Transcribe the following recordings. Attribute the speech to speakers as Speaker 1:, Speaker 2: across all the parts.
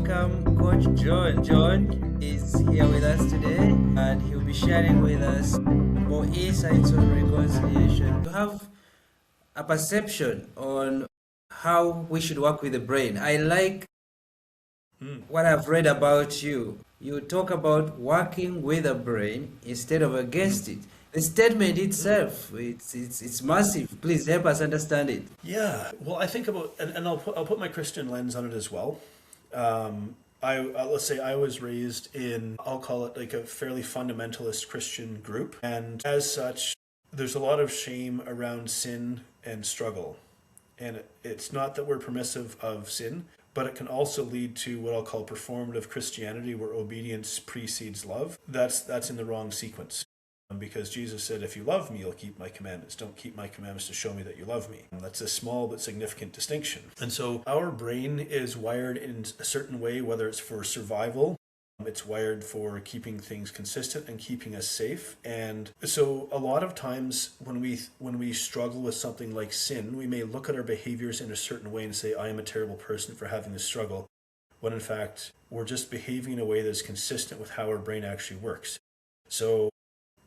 Speaker 1: welcome Coach Jon. Jon is here with us today and he'll be sharing with us more insights on reconciliation to have a perception on how we should work with the brain. I like what I've read about you. You talk about working with the brain instead of against it. The statement itself, it's massive. Please help us understand it.
Speaker 2: Yeah, well, I think about, and I'll put my Christian lens on it as well. Let's say I was raised in, I'll call it like a fairly fundamentalist Christian group, and as such, there's a lot of shame around sin and struggle. And it's not that we're permissive of sin, but it can also lead to what I'll call performative Christianity, where obedience precedes love. That's in the wrong sequence. Because Jesus said, if you love me, you'll keep my commandments. Don't keep my commandments to show me that you love me. That's a small but significant distinction. And so our brain is wired in a certain way, whether it's for survival, it's wired for keeping things consistent and keeping us safe. And so a lot of times when we struggle with something like sin, we may look at our behaviors in a certain way and say, I am a terrible person for having this struggle, when in fact, we're just behaving in a way that's consistent with how our brain actually works. So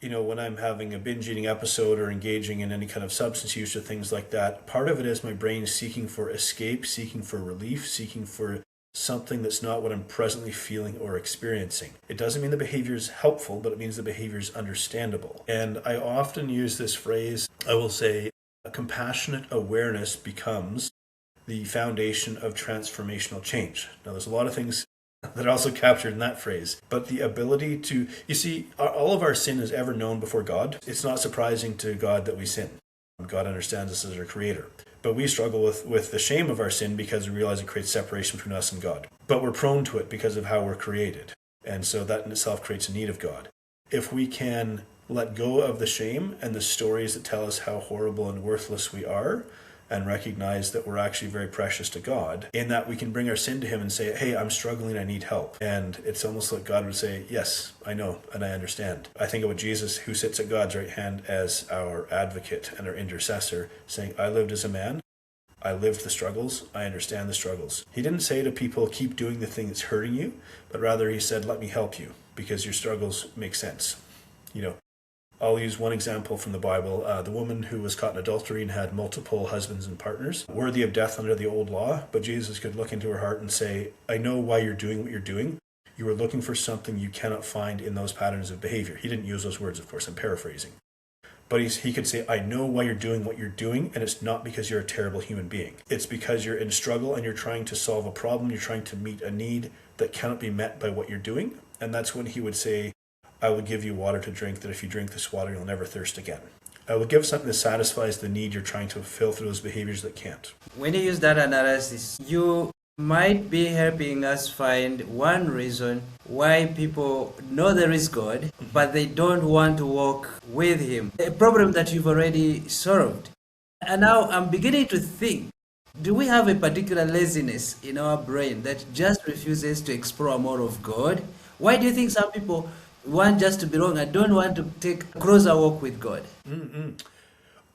Speaker 2: when I'm having a binge eating episode or engaging in any kind of substance use or things like that, part of it is my brain seeking for escape, seeking for relief, seeking for something that's not what I'm presently feeling or experiencing. It doesn't mean the behavior is helpful, but it means the behavior is understandable. And I often use this phrase, I will say, a compassionate awareness becomes the foundation of transformational change. Now, there's a lot of things that are also captured in that phrase. But the ability to, you see, all of our sin is ever known before God. It's not surprising to God that we sin. God understands us as our creator. But we struggle with the shame of our sin because we realize it creates separation between us and God. But we're prone to it because of how we're created. And so that in itself creates a need of God. If we can let go of the shame and the stories that tell us how horrible and worthless we are, and recognize that we're actually very precious to God, in that we can bring our sin to him and say, hey, I'm struggling, I need help. And it's almost like God would say, yes, I know, and I understand. I think about Jesus, who sits at God's right hand as our advocate and our intercessor, saying, I lived as a man, I lived the struggles, I understand the struggles. He didn't say to people, keep doing the thing that's hurting you, but rather he said, let me help you, because your struggles make sense. I'll use one example from the Bible. The woman who was caught in adultery and had multiple husbands and partners, worthy of death under the old law, but Jesus could look into her heart and say, I know why you're doing what you're doing. You are looking for something you cannot find in those patterns of behavior. He didn't use those words, of course, I'm paraphrasing. But he could say, I know why you're doing what you're doing, and it's not because you're a terrible human being. It's because you're in struggle and you're trying to solve a problem, you're trying to meet a need that cannot be met by what you're doing. And that's when he would say, I will give you water to drink, that if you drink this water, you'll never thirst again. I will give something that satisfies the need you're trying to fulfill through those behaviors that can't.
Speaker 1: When you use that analysis, you might be helping us find one reason why people know there is God, but they don't want to walk with him. A problem that you've already solved. And now I'm beginning to think, do we have a particular laziness in our brain that just refuses to explore more of God? Why do you think some people want just to belong and don't want to take a closer walk with God?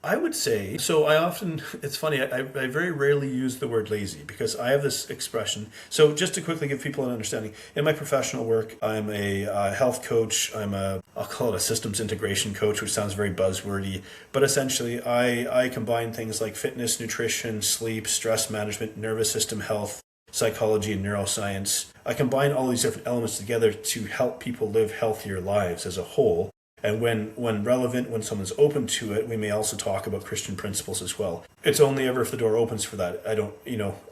Speaker 2: I would say, it's funny, I very rarely use the word lazy because I have this expression. So just to quickly give people an understanding, in my professional work, I'm a health coach, I'll call it a systems integration coach, which sounds very buzzwordy, but essentially I combine things like fitness, nutrition, sleep, stress management, nervous system health, psychology and neuroscience. I combine all these different elements together to help people live healthier lives as a whole. And when relevant, when someone's open to it, we may also talk about Christian principles as well. It's only ever if the door opens for that. I don't,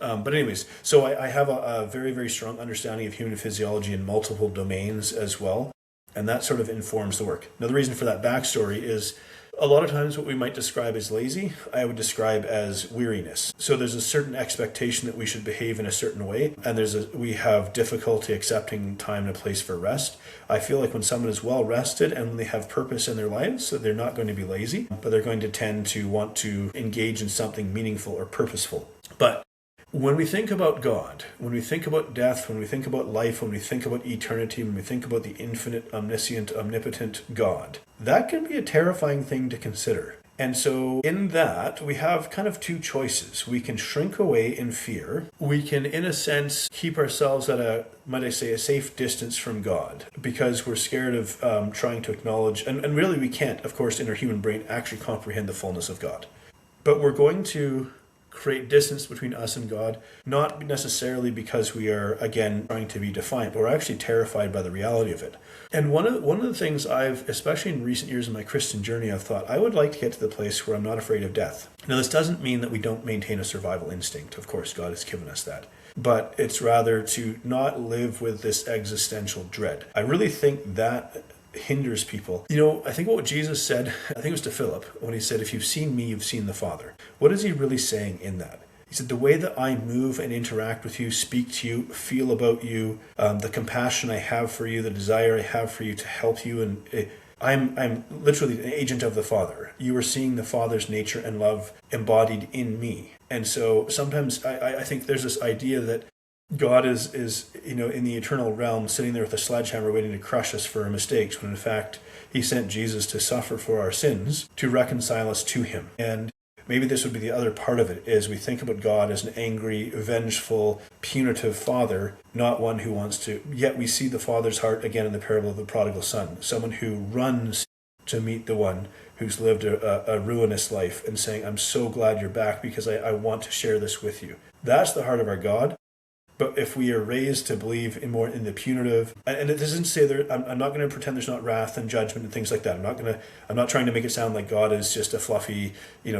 Speaker 2: but anyways, so I have a very, very strong understanding of human physiology in multiple domains as well. And that sort of informs the work. Now, the reason for that backstory is a lot of times what we might describe as lazy, I would describe as weariness. So there's a certain expectation that we should behave in a certain way, and we have difficulty accepting time and a place for rest. I feel like when someone is well rested and when they have purpose in their lives, so they're not going to be lazy, but they're going to tend to want to engage in something meaningful or purposeful. But when we think about God, when we think about death, when we think about life, when we think about eternity, when we think about the infinite, omniscient, omnipotent God, that can be a terrifying thing to consider. And so in that, we have kind of two choices. We can shrink away in fear. We can, in a sense, keep ourselves at a, might I say, a safe distance from God because we're scared of trying to acknowledge, and really we can't, of course, in our human brain actually comprehend the fullness of God. But we're going to create distance between us and God, not necessarily because we are, again, trying to be defiant, but we're actually terrified by the reality of it. And one of the things I've, especially in recent years in my Christian journey, I've thought, I would like to get to the place where I'm not afraid of death. Now, this doesn't mean that we don't maintain a survival instinct. Of course, God has given us that. But it's rather to not live with this existential dread. I really think that hinders people. You know, I think what Jesus said, I think it was to Philip, when he said, if you've seen me, you've seen the Father. What is he really saying in that? He said, the way that I move and interact with you, speak to you, feel about you, the compassion I have for you, the desire I have for you to help you, and I'm literally an agent of the Father. You are seeing the Father's nature and love embodied in me. And so sometimes I think there's this idea that God is in the eternal realm sitting there with a sledgehammer waiting to crush us for our mistakes, when in fact he sent Jesus to suffer for our sins to reconcile us to him. And maybe this would be the other part of it, is we think about God as an angry, vengeful, punitive father, not one who wants to, yet we see the Father's heart again in the parable of the prodigal son, someone who runs to meet the one who's lived a ruinous life and saying, I'm so glad you're back because I want to share this with you. That's the heart of our God. But if we are raised to believe in the punitive, and it doesn't say I'm not going to pretend there's not wrath and judgment and things like that. I'm not trying to make it sound like God is just a fluffy,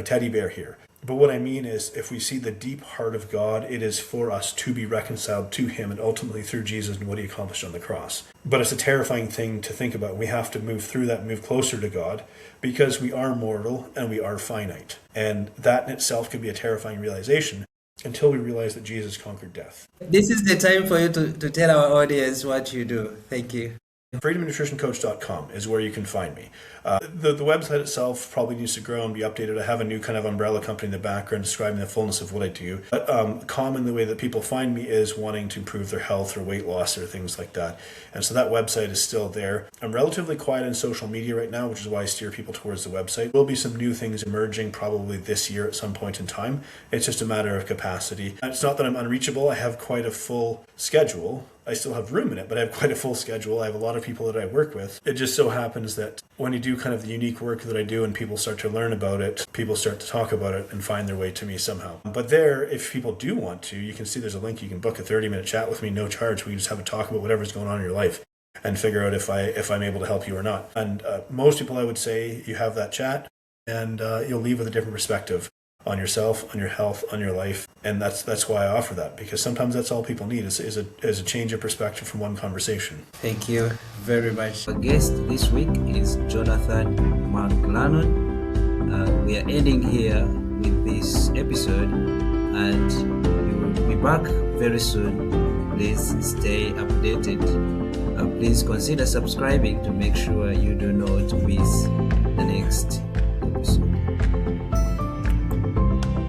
Speaker 2: teddy bear here. But what I mean is, if we see the deep heart of God, it is for us to be reconciled to him and ultimately through Jesus and what he accomplished on the cross. But it's a terrifying thing to think about. We have to move through that, move closer to God, because we are mortal and we are finite. And that in itself could be a terrifying realization, until we realize that Jesus conquered death.
Speaker 1: This is the time for you to tell our audience what you do. Thank you.
Speaker 2: freedomnutritioncoach.com is where you can find me. The website itself probably needs to grow and be updated. I have a new kind of umbrella company in the background describing the fullness of what I do. But common the way that people find me is wanting to improve their health or weight loss or things like that. And so that website is still there. I'm relatively quiet on social media right now, which is why I steer people towards the website. There will be some new things emerging probably this year at some point in time. It's just a matter of capacity. It's not that I'm unreachable. I have quite a full schedule. I still have room in it, but I have quite a full schedule. I have a lot of people that I work with. It just so happens that when you do kind of the unique work that I do and people start to learn about it, people start to talk about it and find their way to me somehow. But there, if people do want to, you can see there's a link. You can book a 30-minute chat with me, no charge. We can just have a talk about whatever's going on in your life and figure out if I'm able to help you or not. And most people, I would say, you have that chat and you'll leave with a different perspective on yourself, on your health, on your life. And that's why I offer that, because sometimes that's all people need is a change of perspective from one conversation.
Speaker 1: Thank you very much. Our guest this week is Jonathan McLennon. We are ending here with this episode, and we will be back very soon. Please stay updated. Please consider subscribing to make sure you do not miss the next